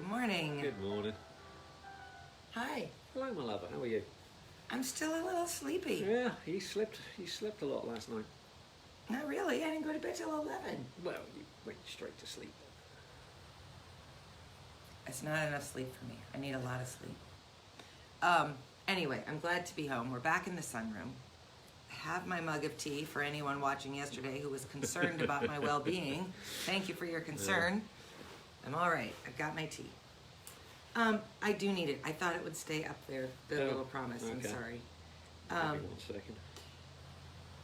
morning. Good morning. Hi. Hello, my lover. How are you? I'm still a little sleepy. Yeah, you slept. You slept a lot last night. Not really. I didn't go to bed till 11. Well, you went straight to sleep. It's not enough sleep for me. I need a lot of sleep. Anyway, I'm glad to be home. We're back in the sunroom. I have my mug of tea for anyone watching yesterday who was concerned about my well-being. Thank you for your concern. I'm all right. I've got my tea. I do need it. I thought it would stay up there, the little promise. Okay. I'm sorry. Give me 1 second.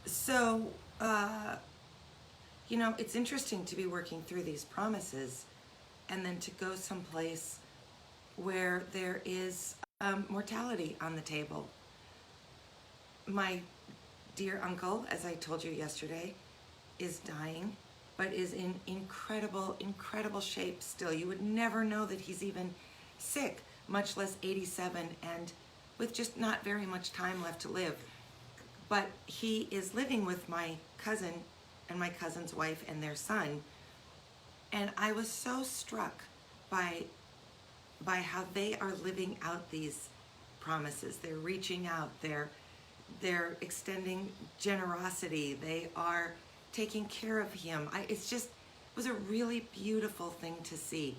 So, you know, it's interesting to be working through these promises and then to go someplace where there is mortality on the table. My dear uncle, as I told you yesterday, is dying, but is in incredible, incredible shape still. You would never know that he's even sick, much less 87, and with just not very much time left to live. But he is living with my cousin and my cousin's wife and their son, and I was so struck by how they are living out these promises. They're reaching out, they're extending generosity, they are taking care of him. It was a really beautiful thing to see.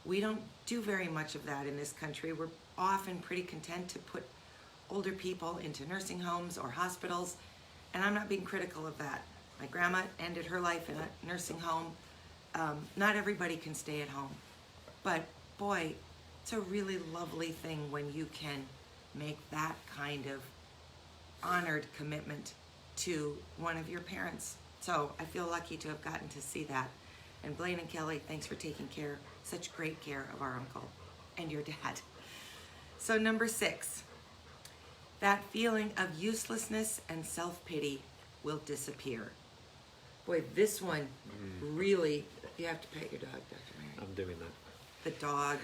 We don't do very much of that in this country. We're often pretty content to put older people into nursing homes or hospitals, and I'm not being critical of that. My grandma ended her life in a nursing home. Not everybody can stay at home, but boy, it's a really lovely thing when you can make that kind of honored commitment to one of your parents. So I feel lucky to have gotten to see that. And Blaine and Kelly, thanks for taking such great care of our uncle and your dad. So number 6, that feeling of uselessness and self-pity will disappear. Boy, this one really, you have to pet your dog, Dr. Mary. I'm doing that. The dog.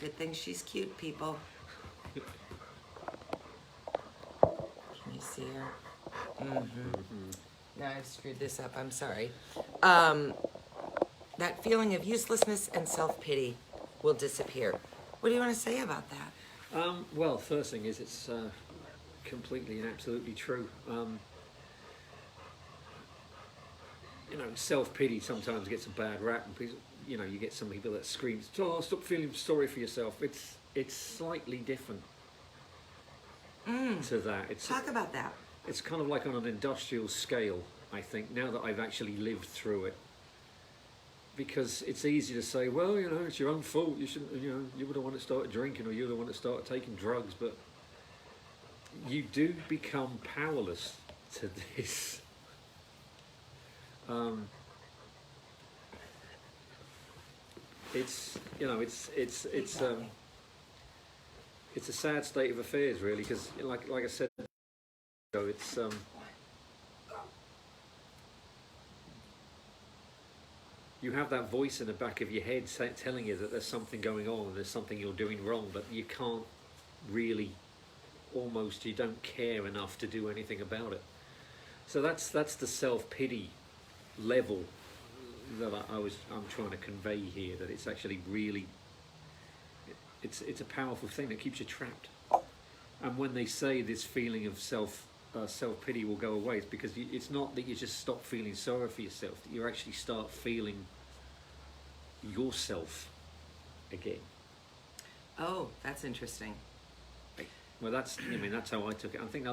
Good thing she's cute, people. Can you see her? Now I've screwed this up, I'm sorry. That feeling of uselessness and self-pity will disappear. What do you want to say about that? Well, first thing is it's completely and absolutely true. You know, self-pity sometimes gets a bad rap, and people, you know, you get some people that scream, "Oh, stop feeling sorry for yourself." It's slightly different to that. Talk about that. It's kind of like on an industrial scale, I think, now that I've actually lived through it. Because it's easy to say, well, you know, it's your own fault. You shouldn't, you know, you were the one that started drinking, or you were the one that started taking drugs. But you do become powerless to this. It's, you know, it's a sad state of affairs, really, because like I said, it's you have that voice in the back of your head telling you that there's something going on and there's something you're doing wrong, but you can't really, almost, you don't care enough to do anything about it. So that's the self-pity level that I'm trying to convey here, that it's actually really, it's a powerful thing that keeps you trapped. And when they say this feeling of self-pity will go away, it's because it's not that you just stop feeling sorry for yourself, that you actually start feeling yourself again. Oh, that's interesting. Well, that's how I took it. I think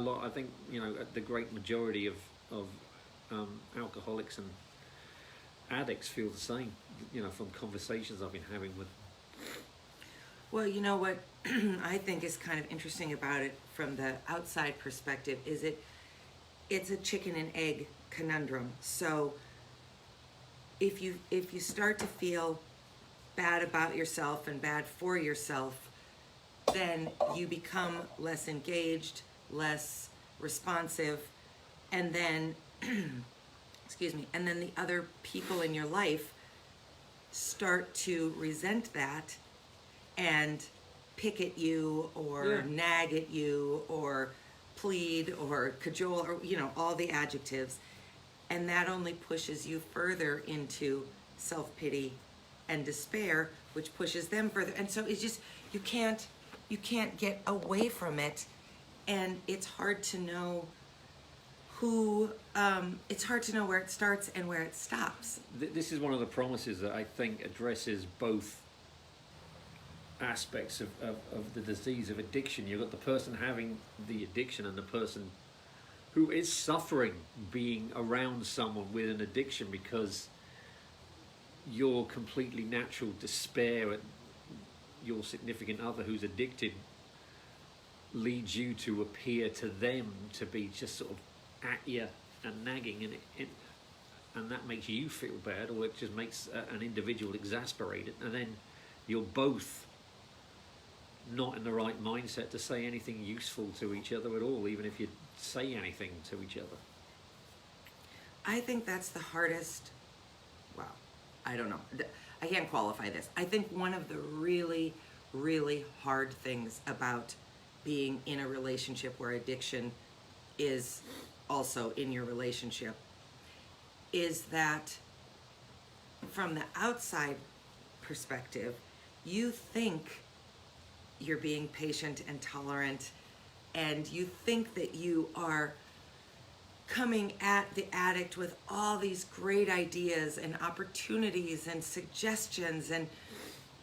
you know, the great majority of alcoholics and addicts feel the same, you know, from conversations I've been having with them. Well, you know what I think is kind of interesting about it from the outside perspective is it's a chicken and egg conundrum. So if you start to feel bad about yourself and bad for yourself, then you become less engaged, less responsive, and then excuse me, and then the other people in your life start to resent that and pick at you or nag at you or plead or cajole or, you know, all the adjectives. And that only pushes you further into self-pity and despair, which pushes them further. And so it's just, you can't get away from it. And it's hard to know it's hard to know where it starts and where it stops. This is one of the promises that I think addresses both aspects of the disease of addiction. You've got the person having the addiction and the person who is suffering being around someone with an addiction, because your completely natural despair at your significant other who's addicted leads you to appear to them to be just sort of at you and nagging, and that makes you feel bad, or it just makes an individual exasperated, and then you're both not in the right mindset to say anything useful to each other at all, even if you say anything to each other. I think that's the hardest, well, I don't know, I can't qualify this. I think one of the really, really hard things about being in a relationship where addiction is also in your relationship is that from the outside perspective, you think you're being patient and tolerant, and you think that you are coming at the addict with all these great ideas and opportunities and suggestions, and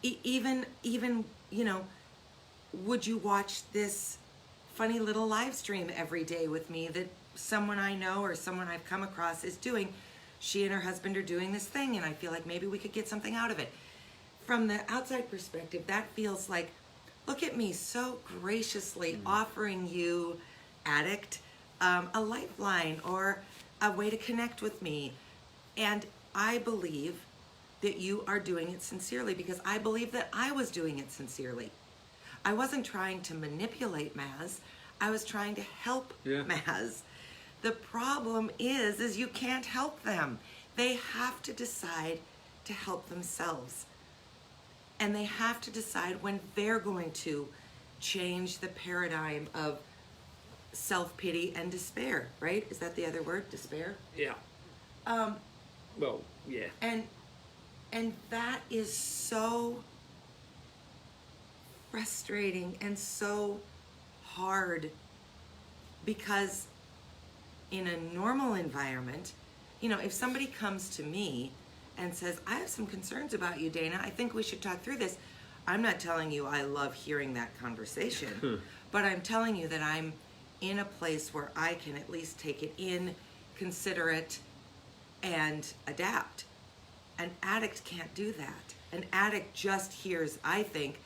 even you know, would you watch this funny little live stream every day with me that someone I know or someone I've come across is doing? She and her husband are doing this thing, and I feel like maybe we could get something out of it. From the outside perspective, that feels like, look at me so graciously offering you, addict, a lifeline or a way to connect with me. And I believe that you are doing it sincerely, because I believe that I was doing it sincerely. I wasn't trying to manipulate Maz. I was trying to help Maz. The problem is you can't help them. They have to decide to help themselves. And they have to decide when they're going to change the paradigm of self-pity and despair, right? Is that the other word, despair? Yeah. Well, yeah. And that is so frustrating and so hard, because in a normal environment, you know, if somebody comes to me and says, I have some concerns about you, Dana, I think we should talk through this, I'm not telling you I love hearing that conversation, but I'm telling you that I'm in a place where I can at least take it in, consider it, and adapt. An addict can't do that. An addict just hears, I think,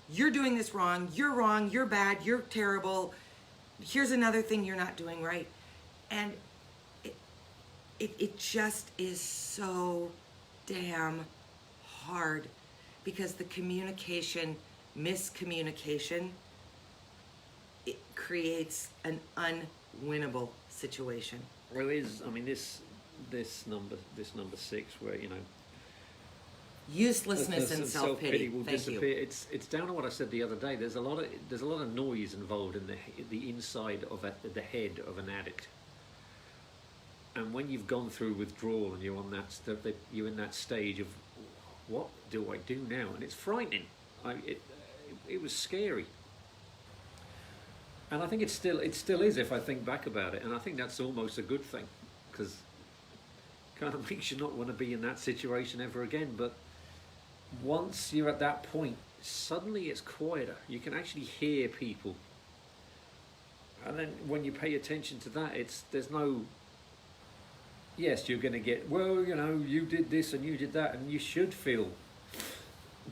you're doing this wrong, you're bad, you're terrible, here's another thing you're not doing right. And it just is so damn hard, because the miscommunication, it creates an unwinnable situation. Well, it is. I mean, this number 6, where, you know, uselessness and self-pity will Thank disappear. you. It's down to what I said the other day. There's a lot of noise involved in the inside of the head of an addict. And when you've gone through withdrawal and you're on you're in that stage of, what do I do now? And it's frightening. It was scary. And I think it still is, if I think back about it. And I think that's almost a good thing, because it kind of makes you not want to be in that situation ever again. But once you're at that point, suddenly it's quieter. You can actually hear people. And then when you pay attention to that, there's no, yes, you're going to get, well, you know, you did this and you did that, and you should feel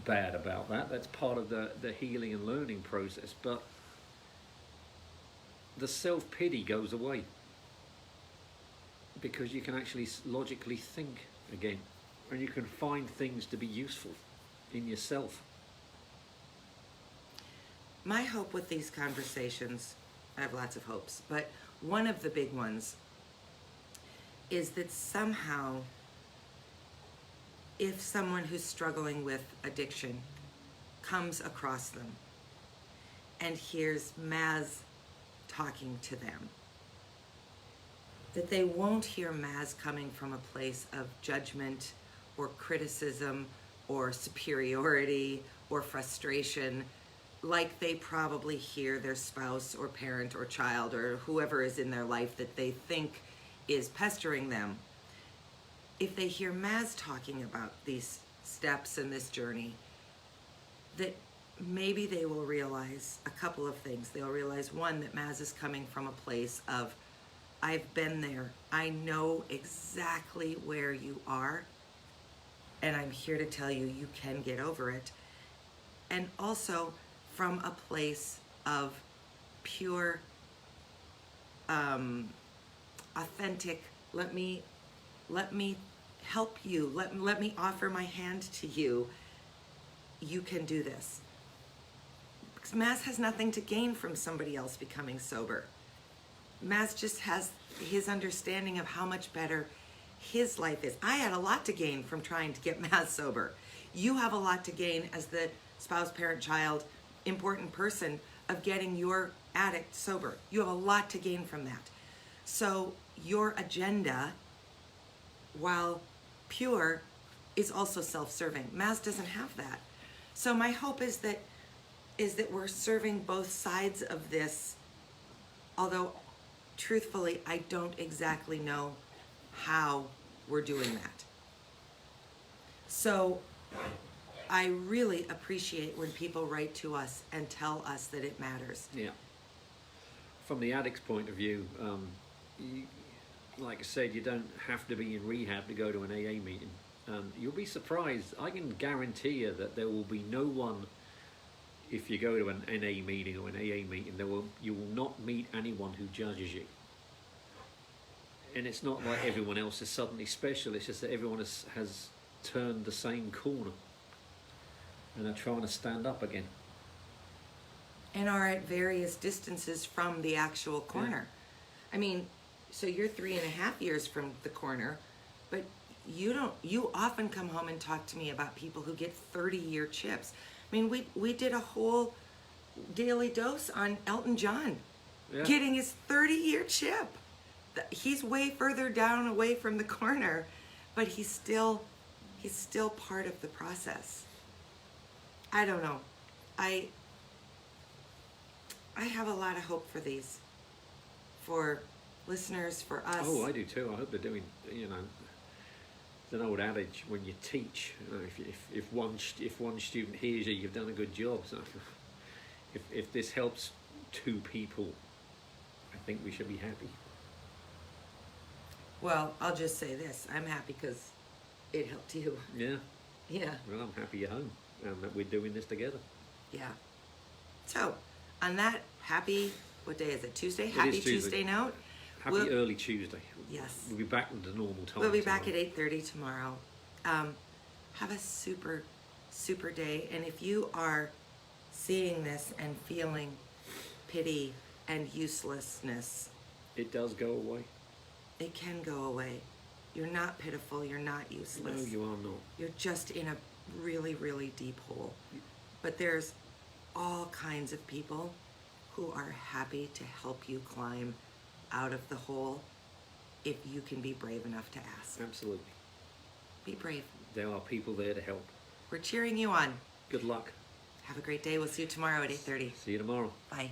bad about that. That's part of the healing and learning process. But the self-pity goes away, because you can actually logically think again, and you can find things to be useful in yourself. My hope with these conversations, I have lots of hopes, but one of the big ones is that somehow, if someone who's struggling with addiction comes across them and hears Maz talking to them, that they won't hear Maz coming from a place of judgment or criticism or superiority or frustration, like they probably hear their spouse or parent or child or whoever is in their life that they think is pestering them. If they hear Maz talking about these steps and this journey, that maybe they will realize a couple of things. They'll realize, one, that Maz is coming from a place of, I've been there. I know exactly where you are, and I'm here to tell you, you can get over it. And also from a place of pure, authentic, let me help you, let me offer my hand to you. You can do this. Because Maz has nothing to gain from somebody else becoming sober. Maz just has his understanding of how much better his life is. I had a lot to gain from trying to get Maz sober. You have a lot to gain as the spouse, parent, child, important person of getting your addict sober. You have a lot to gain from that. So your agenda, while pure, is also self-serving. Maz doesn't have that. So my hope is that we're serving both sides of this, although truthfully, I don't exactly know how we're doing that. So I really appreciate when people write to us and tell us that it matters. Yeah. From the addict's point of view, like I said, you don't have to be in rehab to go to an AA meeting. You'll be surprised. I can guarantee you that there will be no one, if you go to an NA meeting or an AA meeting, you will not meet anyone who judges you. And it's not like everyone else is suddenly special. It's just that everyone has turned the same corner and are trying to stand up again. And are at various distances from the actual corner. Yeah. I mean, so you're 3.5 years from the corner, but you often come home and talk to me about people who get 30-year chips. I mean, we did a whole daily dose on Elton John getting his 30-year chip. He's way further down away from the corner, but he's still part of the process. I don't know. I have a lot of hope for these, for listeners, for us. Oh, I do too. I hope they're doing, it's an old adage, when you teach, if one student hears you, you've done a good job. So if this helps 2 people, I think we should be happy. Well, I'll just say this. I'm happy because it helped you. Yeah. Yeah. Well, I'm happy you're home and that we're doing this together. Yeah. So, on that happy, what day is it? Tuesday? It Happy is Tuesday. Tuesday note. Happy early Tuesday. Yes. We'll be back at the normal time. We'll be back at 8:30 tomorrow. Have a super, super day. And if you are seeing this and feeling pity and uselessness, it does go away. It can go away. You're not pitiful. You're not useless. No, you are not. You're just in a really, really deep hole. But there's all kinds of people who are happy to help you climb out of the hole if you can be brave enough to ask. Absolutely. Be brave. There are people there to help. We're cheering you on. Good luck. Have a great day. We'll see you tomorrow at 8:30. See you tomorrow. Bye.